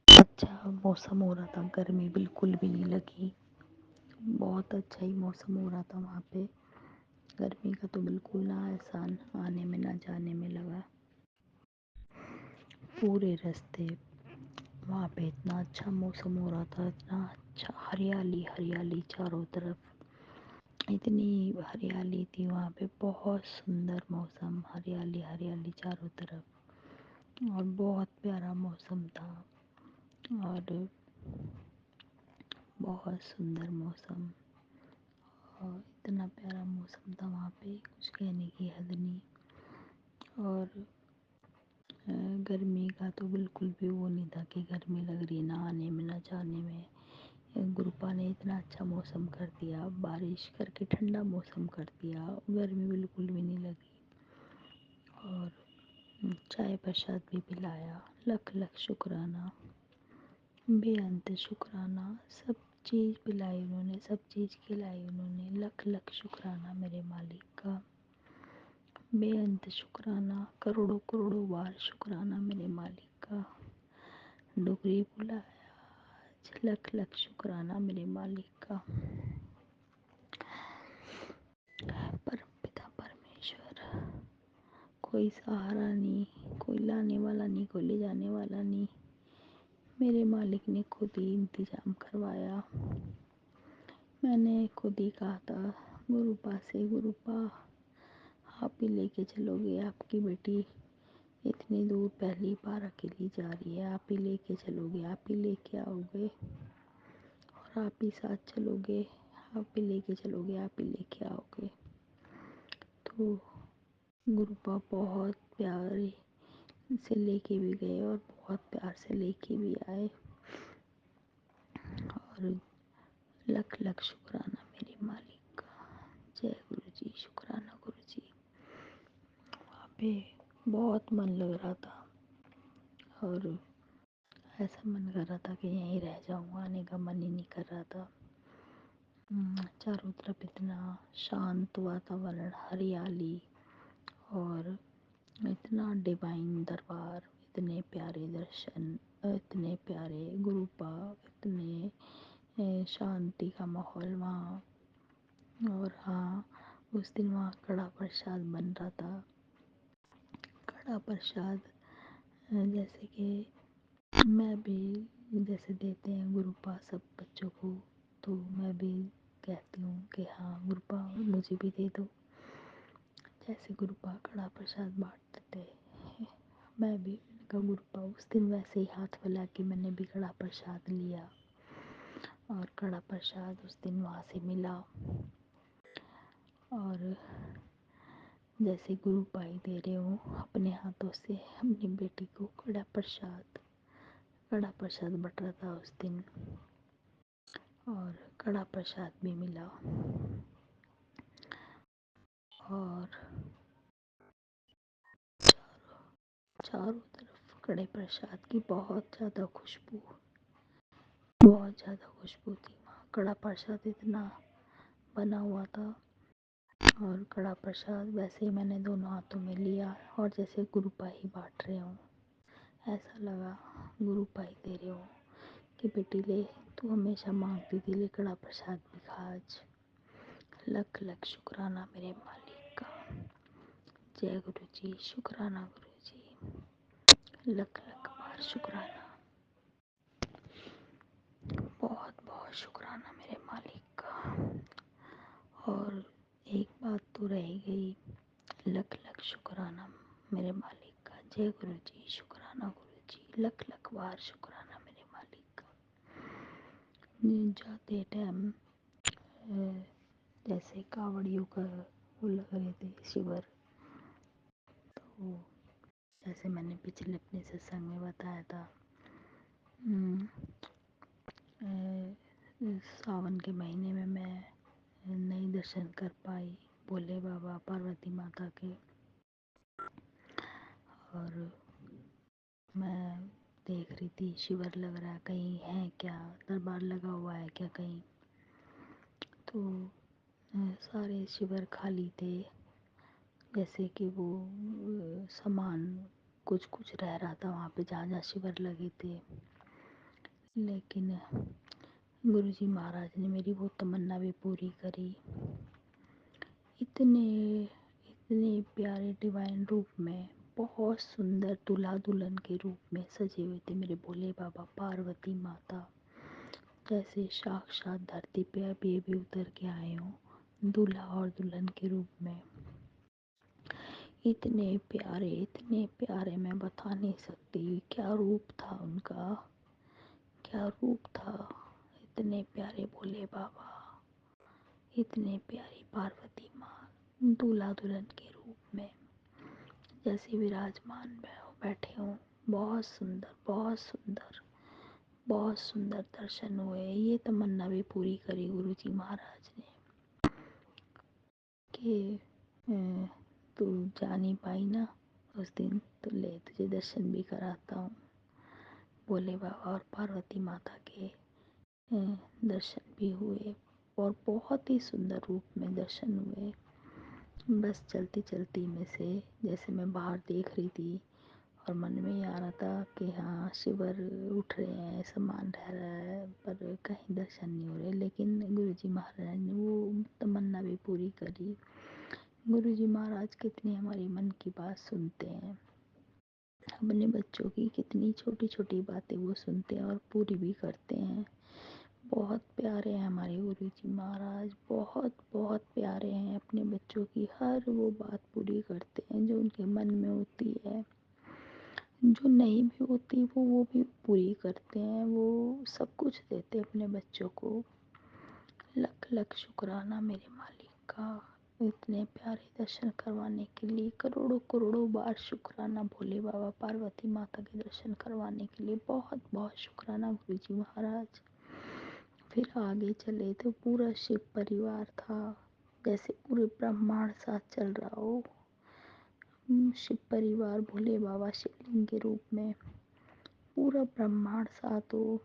अच्छा मौसम हो रहा था, गर्मी बिल्कुल भी नहीं लगी। बहुत अच्छा ही मौसम हो रहा था वहाँ पे। गर्मी का तो बिल्कुल ना एहसान आने में ना जाने में लगा। पूरे रास्ते वहाँ पे इतना अच्छा मौसम हो रहा था, इतना अच्छा, हरियाली हरियाली चारों तरफ, इतनी हरियाली थी वहाँ पे, बहुत सुंदर मौसम, हरियाली हरियाली चारों तरफ, और बहुत प्यारा मौसम था। और बहुत सुंदर मौसम, और इतना प्यारा मौसम था वहाँ पे, कुछ कहने की हद नहीं। और गर्मी का तो बिल्कुल भी वो नहीं था कि गर्मी लग रही ना आने में ना जाने में। गुरुपा ने इतना अच्छा मौसम कर दिया, बारिश करके ठंडा मौसम कर दिया, गर्मी बिल्कुल भी नहीं लगी। और चाय प्रसाद भी पिलाया, लख लख शुक्राना, बेअंत शुक्राना, सब चीज़ पिलाई उन्होंने, सब चीज़ खिलाई उन्होंने, लख लख शुक्राना मेरे मालिक का, बेअंत शुक्राना, करोड़ों करोड़ों बार शुक्राना मेरे मालिक का। डुगरी बुलाया आज, लख लख शुक्राना मेरे मालिक का। परम पिता परमेश्वर, कोई सहारा नहीं, कोई लाने वाला नहीं, कोई ले जाने वाला नहीं, मेरे मालिक ने खुद ही इंतज़ाम करवाया। मैंने खुद ही कहा था गुरुपा से, गुरुपा आप ही लेके चलोगे, आपकी बेटी इतनी दूर पहली बार अकेली जा रही है, आप ही लेके चलोगे, आप ही लेके आओगे, और आप ही साथ चलोगे, आप ही लेके चलोगे, आप ही लेके आओगे। तो गुरुपा बहुत प्यारे से लेके भी गए और बहुत प्यार से लेके भी आए। और लख लख शुक्राना मेरे मालिक का। जय गुरु जी, शुक्राना गुरु जी। वहाँ पे बहुत मन लग रहा था, और ऐसा मन कर रहा था कि यहीं रह जाऊँ, आने का मन ही नहीं कर रहा था। चारों तरफ इतना शांत वातावरण, हरियाली, और इतना डिवाइन दरबार, इतने प्यारे दर्शन, इतने प्यारे गुरुपा, इतने शांति का माहौल वहाँ। और हाँ, उस दिन वहाँ कड़ा प्रसाद बन रहा था। कड़ा प्रसाद जैसे कि मैं भी, जैसे देते हैं गुरुपा सब बच्चों को, तो मैं भी कहती हूँ कि हाँ गुरुपा मुझे भी दे दो। जैसे गुरुपा कड़ा प्रसाद बांटते थे, मैं भी, मैंने कहा गुरुपा, उस दिन वैसे ही हाथ फैला के मैंने भी कड़ा प्रसाद लिया, और कड़ा प्रसाद उस दिन वहाँ से मिला। और जैसे गुरुपा ही दे रहे हो अपने हाथों से अपनी बेटी को कड़ा प्रसाद, कड़ा प्रसाद बट रहा था उस दिन, और कड़ा प्रसाद भी मिला। और चारों तरफ कड़े प्रसाद की बहुत ज़्यादा खुशबू, बहुत ज़्यादा खुशबू थी वहाँ। कड़ा प्रसाद इतना बना हुआ था, और कड़ा प्रसाद वैसे ही मैंने दोनों हाथों में लिया, और जैसे गुरुपा ही बांट रहे हो, ऐसा लगा गुरुपा ही दे रहे हो कि बेटी ले, तू हमेशा मांगती थी, ले कड़ा प्रसाद भी खा आज। लख लख शुक्राना मेरे मालिक का। जय गुरु जी, शुक्राना गुरु जी, लख लख बार शुक्राना, बहुत बहुत शुक्राना मेरे मालिक का। और एक बात तो रह गई, लख लख शुक्राना मेरे मालिक का। जय गुरु जी, शुक्राना गुरु जी, लख लख बार शुक्राना मेरे मालिक का। जाते टाइम जैसे कावड़ियों का वो लग रहे थे शिविर, तो जैसे मैंने पिछले अपने सत्संग में बताया था, सावन के महीने में मैं नहीं दर्शन कर पाई भोले बाबा पार्वती माता के। और मैं देख रही थी शिविर लग रहा है, कहीं है क्या, दरबार लगा हुआ है क्या कहीं, तो सारे शिविर खाली थे, जैसे कि वो सामान कुछ कुछ रह रहा था वहाँ पे जहाँ जहाँ शिविर लगे थे। लेकिन गुरुजी महाराज ने मेरी वो तमन्ना भी पूरी करी। इतने इतने प्यारे डिवाइन रूप में बहुत सुंदर दूल्हा दुल्हन के रूप में सजे हुए थे मेरे भोले बाबा, पार्वती माता, जैसे साक्षात धरती पे अभी उतर के आए हों दूल्हा और दुल्हन के रूप में। इतने प्यारे मैं बता नहीं सकती क्या रूप था उनका, क्या रूप था। इतने प्यारे भोले बाबा, इतने प्यारी पार्वती माँ दूल्हा दुल्हन के रूप में जैसे विराजमान बैठे हों। बहुत सुंदर, बहुत सुंदर, बहुत सुंदर दर्शन हुए। ये तमन्ना भी पूरी करी गुरु जी महाराज ने कि तू जा नहीं पाई ना उस दिन, तो ले तुझे दर्शन भी कराता हूँ। भोले बाबा और पार्वती माता के दर्शन भी हुए और बहुत ही सुंदर रूप में दर्शन हुए। बस चलती चलती में से जैसे मैं बाहर देख रही थी और मन में ये आ रहा था कि हाँ शिवर उठ रहे हैं, सामान रह रहा है, पर कहीं दर्शन नहीं हो रहे। लेकिन गुरुजी महाराज ने वो तमन्ना भी पूरी करी। गुरुजी महाराज कितनी हमारी मन की बात सुनते हैं, अपने बच्चों की कितनी छोटी छोटी बातें वो सुनते हैं और पूरी भी करते हैं। बहुत प्यारे हैं हमारे गुरुजी महाराज, बहुत बहुत प्यारे हैं। अपने बच्चों की हर वो बात पूरी करते हैं जो उनके मन में होती है, जो नहीं भी होती वो भी पूरी करते हैं। वो सब कुछ देते हैं अपने बच्चों को। लख लख शुक्राना मेरे मालिक का, इतने प्यारे दर्शन करवाने के लिए। करोड़ों करोड़ों बार शुक्राना भोले बाबा पार्वती माता के दर्शन करवाने के लिए। बहुत बहुत शुक्राना गुरुजी महाराज। फिर आगे चले तो पूरा शिव परिवार था, जैसे पूरे ब्रह्मांड साथ चल रहा हो। शिव परिवार भोले बाबा शिवलिंग के रूप में पूरा ब्रह्मांड साथ हो।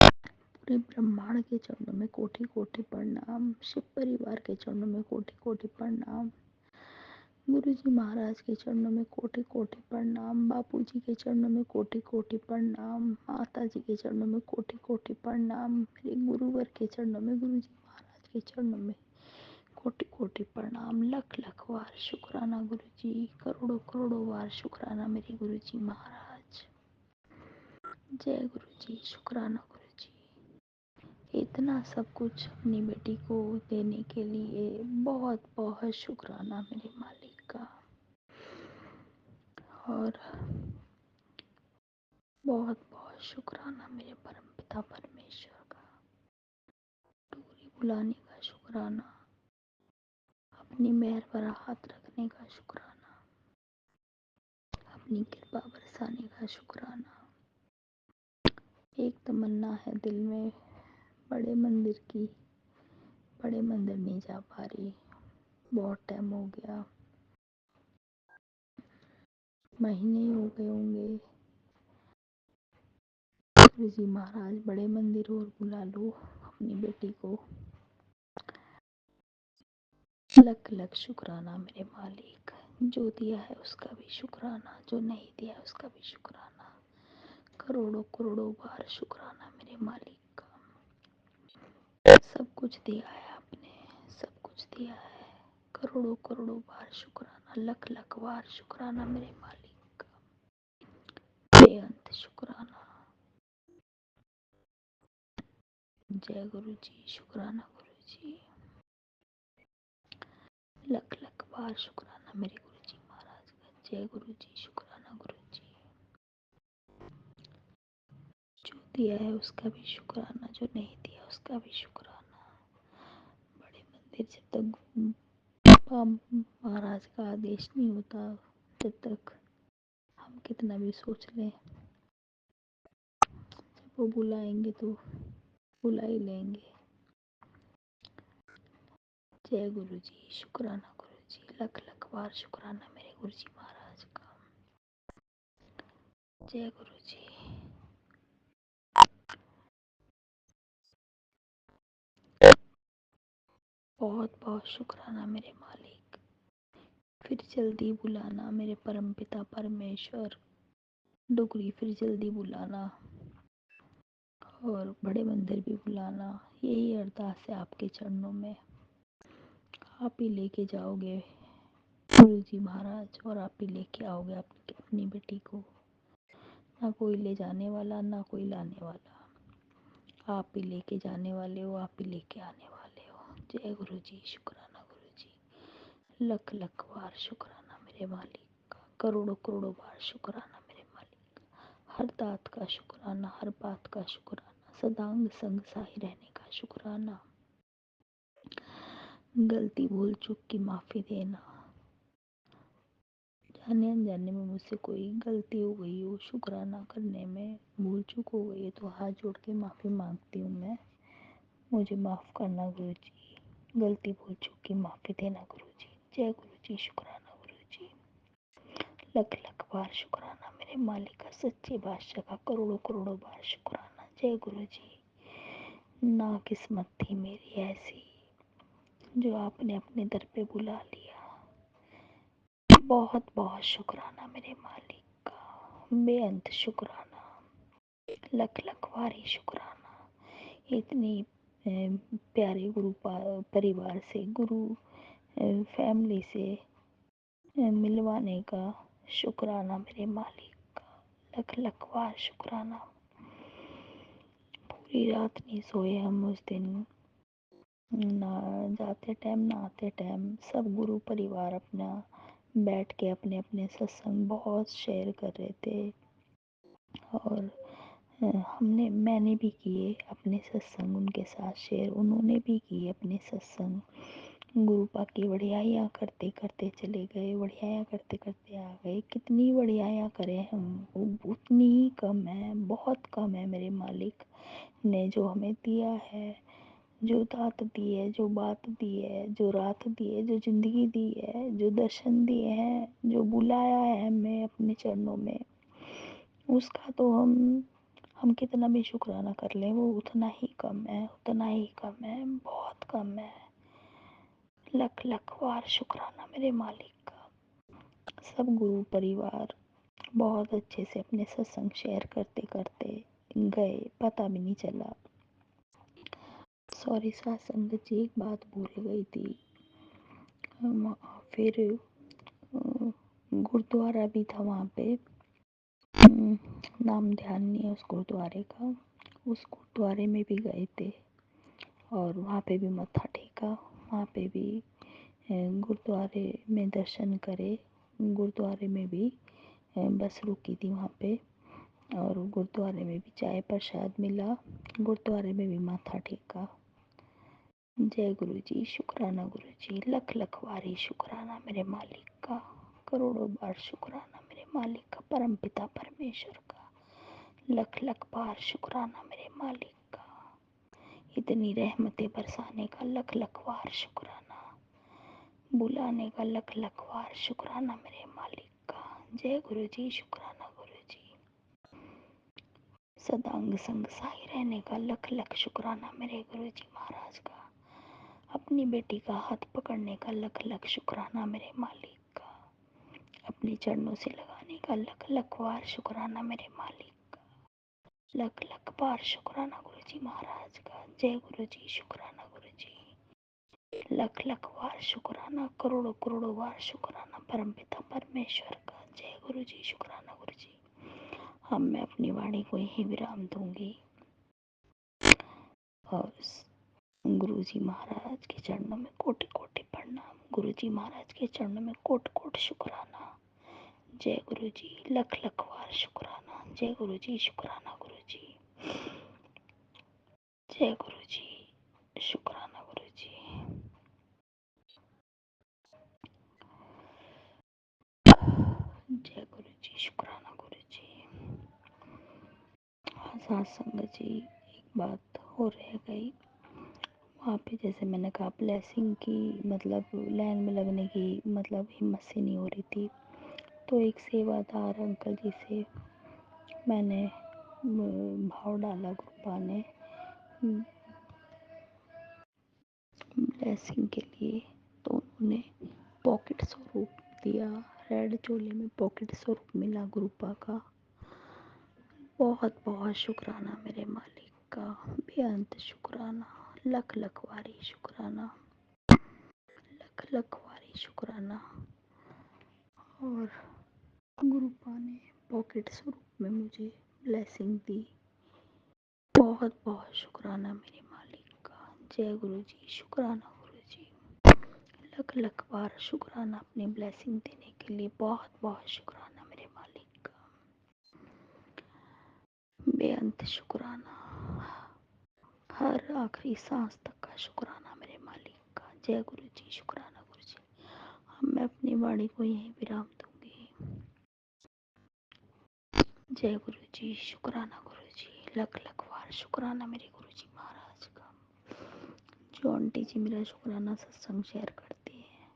पूरे ब्रह्मांड के चरणों में कोटि कोटि प्रणाम। शिव परिवार के चरणों में कोटि कोटि प्रणाम। गुरु जी महाराज के चरणों में कोटि कोटि प्रणाम। बापू जी के चरणों में कोटि कोटि प्रणाम। माता जी के चरणों में कोटि कोटि प्रणाम। मेरे गुरुवर के चरणों में, गुरु जी महाराज के चरणों में कोटि कोटि प्रणाम। लख लख बार शुक्राना गुरु जी, करोड़ों करोड़ों बार शुक्राना मेरे गुरु जी महाराज। जय गुरु जी, शुक्राना गुरु जी। इतना सब कुछ अपनी बेटी को देने के लिए बहुत बहुत शुक्राना मेरे मालिक का, और बहुत बहुत शुक्राना मेरे परमपिता परमेश्वर का। डोरी बुलाने का शुक्राना, अपनी मेहर भरा हाथ रखने का शुक्राना, अपनी कृपा बरसाने का शुक्राना। एक तमन्ना है दिल में बड़े मंदिर की, बड़े मंदिर नहीं जा पा रही। बहुत टाइम हो गया, महीने ही हो गए होंगे। गुरु जी महाराज बड़े मंदिर और बुला लो अपनी बेटी को। लख लख शुक्राना मेरे मालिक। जो दिया है उसका भी शुक्राना, जो नहीं दिया है उसका भी शुक्राना। करोड़ों करोड़ों बार शुक्राना मेरे मालिक का। सब कुछ दिया है आपने, सब कुछ दिया है। करोड़ों करोड़ों बार शुक्राना, लख लख बार शुक्राना मेरे मालिक का। बेअंत शुक्राना। जय गुरु जी, शुक्राना गुरु जी। लख लख बार शुक्राना मेरे गुरु जी महाराज का। जय गुरु जी, शुक्राना गुरु जी। जो दिया है उसका भी शुक्राना, जो नहीं दिया उसका भी शुक्राना। बड़े मंदिर जब तक महाराज का आदेश नहीं होता, तब तक हम कितना भी सोच लें, जब वो बुलाएंगे तो बुला ही लेंगे। जय गुरु जी, शुक्राना गुरु जी। लख लख बार शुक्राना मेरे गुरु जी महाराज का। जय गुरु जी। बहुत बहुत शुक्राना मेरे मालिक। फिर जल्दी बुलाना मेरे परमपिता परमेश्वर। डुगरी फिर जल्दी बुलाना, और बड़े मंदिर भी बुलाना। यही अरदास है आपके चरणों में। आप ही लेके जाओगे गुरु जी महाराज, और आप ही लेके आओगे अपनी बेटी को। ना कोई ले जाने वाला, ना कोई लाने वाला। आप ही लेके जाने वाले हो, आप ही लेके आने वाले हो। जय गुरु जी। शुक्राना गुरु जी। लख लख बार शुक्राना मेरे मालिक का। करोड़ों करोड़ों बार शुक्राना मेरे मालिक का। हर दात का शुक्राना, हर बात का शुक्राना, सदांग संग साही रहने का शुक्राना। गलती भूल चूक की माफ़ी देना। जाने अनजाने में मुझसे कोई गलती हो गई हो, शुक्राना करने में भूल चूक हो गई है, तो हाथ जोड़ के माफ़ी मांगती हूँ मैं। मुझे माफ़ करना गुरु जी। गलती भूल चूक की माफ़ी देना गुरु जी। जय गुरु जी। शुक्राना गुरु जी। लख लख बार शुक्राना मेरे मालिक का, सच्चे बादशाह का, करोड़ों करोड़ों बार शुक्राना। जय गुरु जी। ना किस्मत थी मेरी ऐसी जो आपने अपने दर पे बुला लिया। बहुत बहुत शुक्राना मेरे मालिक का, बेअंत शुक्राना। लख लख वारी शुक्राना। इतनी प्यारे गुरु परिवार से, गुरु फैमिली से मिलवाने का शुक्राना मेरे मालिक का। लख लख बार शुक्राना। पूरी रात नहीं सोए हम उस दिन, ना जाते टाइम ना आते टाइम। सब गुरु परिवार अपना बैठ के अपने अपने सत्संग बहुत शेयर कर रहे थे। और मैंने भी किए अपने सत्संग उनके साथ शेयर, उन्होंने भी किए अपने सत्संग। गुरु पाक की बढ़ियाइयाँ करते करते चले गए, बढ़ियाइयाँ करते करते आ गए। कितनी बढ़ियाइयाँ करें हम, उतनी ही कम है, बहुत कम है। मेरे मालिक ने जो हमें दिया है, जो दात दी है, जो बात दी है, जो रात दी है, जो ज़िंदगी दी है, जो दर्शन दिए हैं, जो बुलाया है हमें अपने चरणों में, उसका तो हम कितना भी शुक्राना कर लें वो उतना ही कम है, उतना ही कम है, बहुत कम है। लख लख बार शुक्राना मेरे मालिक का। सब गुरु परिवार बहुत अच्छे से अपने सत्संग शेयर करते करते गए, पता भी नहीं चला। सॉरी साथ संगत जी, एक बात भूल गई थी। फिर गुरुद्वारा भी था वहाँ पे, नाम ध्यान नहीं है उस गुरुद्वारे का। उस गुरुद्वारे में भी गए थे और वहाँ पे भी मत्था टेका। वहाँ पे भी गुरुद्वारे में दर्शन करे। गुरुद्वारे में भी बस रुकी थी वहाँ पे, और गुरुद्वारे में भी चाय प्रसाद मिला। गुरुद्वारे में भी माथा टेका। जय गुरु जी। शुक्राना गुरु जी। लख लख वारी शुक्राना मेरे मालिक का, करोड़ों बार शुक्राना मेरे मालिक का, परम पिता परमेश्वर का। लख लख बार शुक्राना मेरे मालिक का। इतनी रहमतें बरसाने का लख लख बार शुक्राना, बुलाने का लख लख बार शुक्राना मेरे मालिक का। जय गुरु जी। शुक्राना गुरु जी। सदांग संग साई रहने का लख लख शुक्राना मेरे गुरु जी महाराज का। अपनी बेटी का हाथ पकड़ने का लख लख शुक्राना मेरे मालिक का। अपने चरणों से लगाने का लख लख बार शुक्राना मेरे मालिक का। लख लख बार शुक्राना गुरु जी महाराज का। जय गुरु जी। शुक्राना गुरु जी। लख लख बार शुक्राना, करोड़ों करोड़ों बार शुक्राना परम पिता परमेश्वर का। जय गुरु जी। शुक्राना गुरु जी। अब मैं अपनी वाणी को यही विराम दूंगी और गुरु जी महाराज के चरणों में कोटि कोटि प्रणाम। गुरु जी महाराज के चरणों में कोट कोट शुक्राना। जय गुरु जी। लख लख बार शुक्राना। जय गुरु जी। शुक्राना गुरु जी। जय गुरु जी। शुक्राना गुरु जी। जय गुरु जी। शुक्राना गुरु जी। हाँ साथ संगत जी, एक बात हो रह गई। वहाँ पे जैसे मैंने कहा ब्लेसिंग की मतलब लाइन में लगने की मतलब हिम्मत से नहीं हो रही थी, तो एक सेवादार अंकल जी से मैंने भाव डाला। गुरुपा ने ब्लेसिंग के लिए, तो उन्होंने पॉकेट स्वरूप दिया। रेड चोले में पॉकेट स्वरूप मिला गुरुपा का। बहुत बहुत शुक्राना मेरे मालिक का, बेअंत शुक्राना। लख लख वारी शुक्राना, लख लख वारी शुक्राना। गुरुपा ने पॉकेट स्वरूप में मुझे ब्लेसिंग दी। बहुत बहुत शुक्राना मेरे मालिक का। जय गुरु जी, शुक्राना गुरु जी। लख लख बार शुक्राना अपनी ब्लेसिंग देने के लिए। बहुत बहुत शुक्राना मेरे मालिक का। बेअंत शुक्राना, हर आखिरी सांस तक का शुक्राना मेरे मालिक का। जय गुरु जी, शुक्राना गुरु जी। अब मैं अपनी वाणी को यहीं विराम दूंगी। जय गुरु जी, शुक्राना गुरु जी। लख लख बार शुक्राना मेरे गुरु जी महाराज का। जो आंटी जी मेरा शुक्राना सत्संग शेयर करती हैं,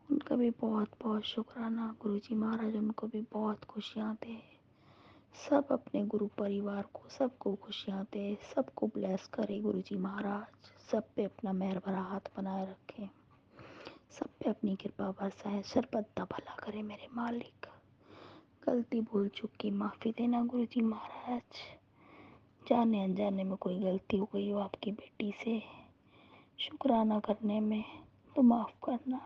उनका भी बहुत बहुत शुक्राना। गुरु जी महाराज उनको भी बहुत खुशियाँ दे। सब अपने गुरु परिवार को सबको खुशियाँ दे, सबको ब्लेस करे गुरु जी महाराज। सब पे अपना मेहर भरा हाथ बनाए रखे, सब पे अपनी कृपा बरसाए, सर्वदा भला करे मेरे मालिक। गलती भूल चूक की माफ़ी देना गुरु जी महाराज। जाने अनजाने में कोई गलती हो गई हो आपकी बेटी से शुक्राना करने में, तो माफ़ करना।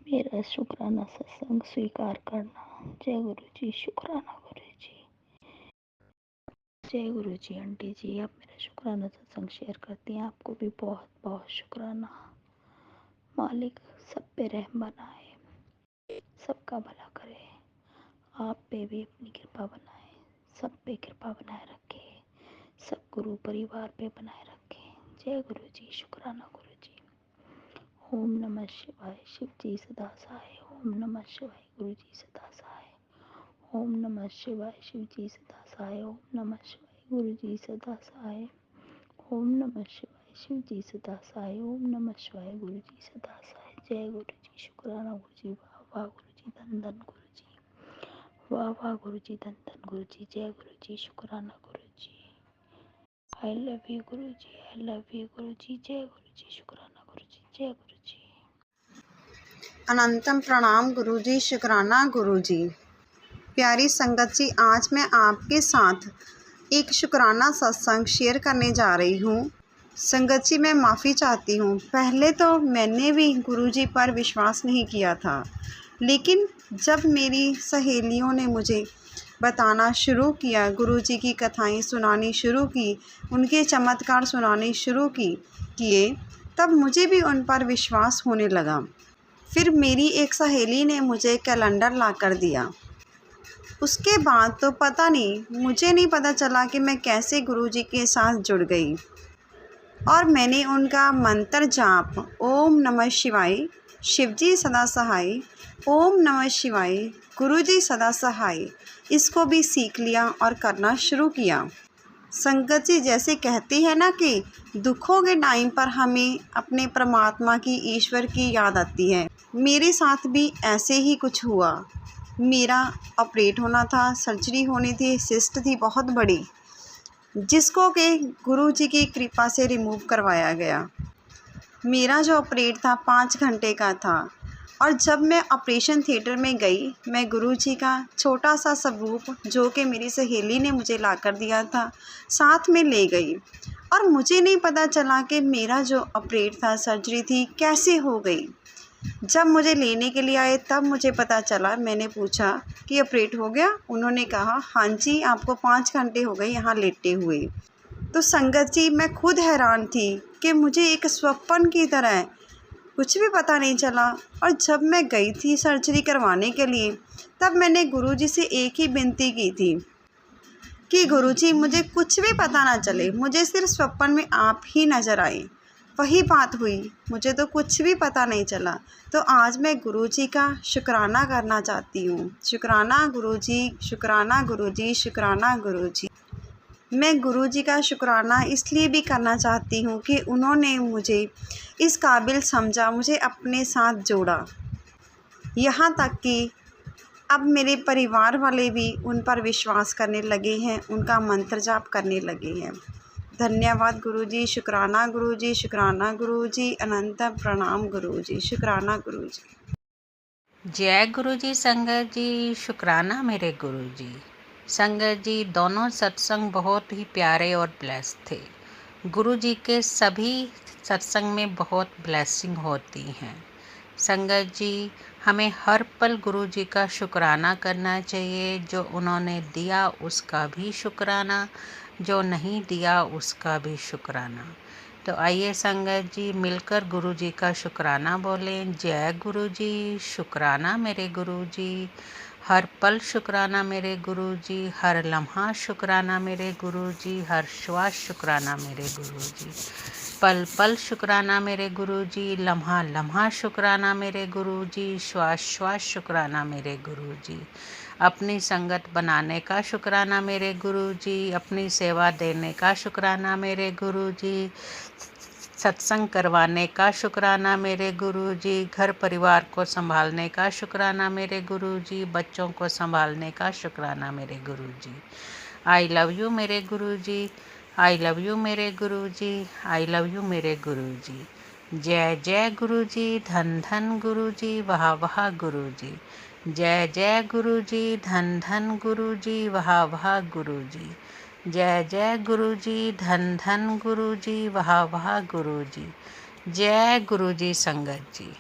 मेरा शुक्राना सत्संग स्वीकार करना। जय गुरु जी, शुक्राना गुरु जी। जय गुरु जी। आंटी जी आप मेरा शुक्राना सत्संग शेयर करती हैं, आपको भी बहुत बहुत शुक्राना। मालिक सब पे रहम बनाए, सबका भला करे, आप पे भी अपनी कृपा बनाए, सब पे कृपा बनाए रखे, सब गुरु परिवार पे बनाए रखे। जय गुरु जी, शुक्राना गुरु जी। ओम नमः शिवाय, शिव जी सदा सहाय। ओम नमः शिवाय, गुरु जी सदा सहाय। ओम नमः शिवाय, शिव जी सदा सहाय। ओम नमः शिवाय, गुरु जी सदा सहाय। ओम नमः शिवाय, शिव जी सदा सहाय। ओम नमः शिवाय, गुरु जी सदा सहाय। जय गुरु जी, शुक्राना गुरु जी। वाह वाह गुरु जी, धन धन गुरु जी। वाह वाह गुरु जी, धन धन गुरु जी। जय गुरु जी, शुक्राना गुरु जी। I love you Guru ji, I love you गुरु जी। जय गुरु जी, शुक्राना गुरु जी। जय गुरु जी। अनंतम प्रणाम गुरु जी, शुक्राना गुरु जी। प्यारी संगत जी, आज मैं आपके साथ एक शुक्राना सत्संग शेयर करने जा रही हूँ। संगत जी, मैं माफ़ी चाहती हूँ। पहले तो मैंने भी गुरु जी पर विश्वास नहीं किया था, लेकिन जब मेरी सहेलियों ने मुझे बताना शुरू किया, गुरु जी की कथाएं सुनानी शुरू की, उनके चमत्कार सुनाने शुरू किए, तब मुझे भी उन पर विश्वास होने लगा। फिर मेरी एक सहेली ने मुझे कैलेंडर ला कर दिया। उसके बाद तो पता नहीं, मुझे नहीं पता चला कि मैं कैसे गुरुजी के साथ जुड़ गई। और मैंने उनका मंत्र जाप, ओम नमः शिवाय, शिवजी सदा सहाय, ओम नमः शिवाय, गुरुजी सदा सहाय, इसको भी सीख लिया और करना शुरू किया। संगत जी, जैसे कहते हैं ना कि दुखों के टाइम पर हमें अपने परमात्मा की, ईश्वर की याद आती है। मेरे साथ भी ऐसे ही कुछ हुआ। मेरा ऑपरेट होना था, सर्जरी होनी थी, सिस्ट थी बहुत बड़ी, जिसको कि गुरुजी की कृपा से रिमूव करवाया गया। मेरा जो ऑपरेट था 5 घंटे का था, और जब मैं ऑपरेशन थिएटर में गई, मैं गुरुजी का छोटा सा स्वरूप, जो कि मेरी सहेली ने मुझे ला कर दिया था, साथ में ले गई। और मुझे नहीं पता चला कि मेरा जो ऑपरेट था, सर्जरी थी, कैसे हो गई। जब मुझे लेने के लिए आए तब मुझे पता चला। मैंने पूछा कि ऑपरेट हो गया? उन्होंने कहा हाँ जी, आपको 5 घंटे हो गए यहाँ लेटे हुए। तो संगत जी, मैं खुद हैरान थी कि मुझे एक स्वप्न की तरह कुछ भी पता नहीं चला। और जब मैं गई थी सर्जरी करवाने के लिए, तब मैंने गुरुजी से एक ही विनती की थी कि गुरुजी, मुझे कुछ भी पता ना चले, मुझे सिर्फ स्वप्न में आप ही नज़र आए। वही बात हुई, मुझे तो कुछ भी पता नहीं चला। तो आज मैं गुरुजी का शुक्राना करना चाहती हूँ। शुक्राना गुरुजी, शुक्राना गुरुजी, शुक्राना गुरुजी। मैं गुरुजी का शुक्राना इसलिए भी करना चाहती हूँ कि उन्होंने मुझे इस काबिल समझा, मुझे अपने साथ जोड़ा। यहाँ तक कि अब मेरे परिवार वाले भी उन पर विश्वास करने लगे हैं, उनका मंत्र जाप करने लगे हैं। धन्यवाद गुरुजी, शुक्राना गुरुजी, शुक्राना गुरुजी, अनंत प्रणाम गुरुजी, शुक्राना गुरुजी। जय गुरु जी। संगत जी, शुक्राना मेरे गुरु जी। संगत जी, दोनों सत्संग बहुत ही प्यारे और ब्लेस थे। गुरु जी के सभी सत्संग में बहुत ब्लेसिंग होती हैं। संगत जी, हमें हर पल गुरु जी का शुक्राना करना चाहिए। जो उन्होंने दिया उसका भी शुक्राना, जो नहीं दिया उसका भी शुक्राना। तो आइए संगत जी मिलकर गुरु जी का शुक्राना बोलें। जय गुरु जी, शुक्राना मेरे गुरु जी, हर पल शुक्राना मेरे गुरु जी, हर लम्हा शुक्राना मेरे गुरु जी, हर श्वास शुक्राना मेरे गुरु जी, पल पल शुक्राना मेरे गुरु जी, लम्हा लम्हा शुक्राना मेरे गुरु जी, श्वास श्वास शुक्राना मेरे गुरु जी। अपनी संगत बनाने का शुक्राना मेरे गुरु जी, अपनी सेवा देने का शुक्राना मेरे गुरु जी, सत्संग करवाने का शुक्राना मेरे गुरु जी, घर परिवार को संभालने का शुक्राना मेरे गुरु जी, बच्चों को संभालने का शुक्राना मेरे गुरु जी। आई लव यू मेरे गुरु जी, आई लव यू मेरे गुरु जी, आई लव यू मेरे गुरु जी। जय जय गुरु जी, धन धन गुरु जी, वाह वाह गुरु जी। जय जय गुरु जी, धन धन गुरु जी, वाह वाह गुरु जी। जय जय गुरु जी, धन धन गुरु जी, वाह वाह गुरु जी। जय गुरु जी संगत जी।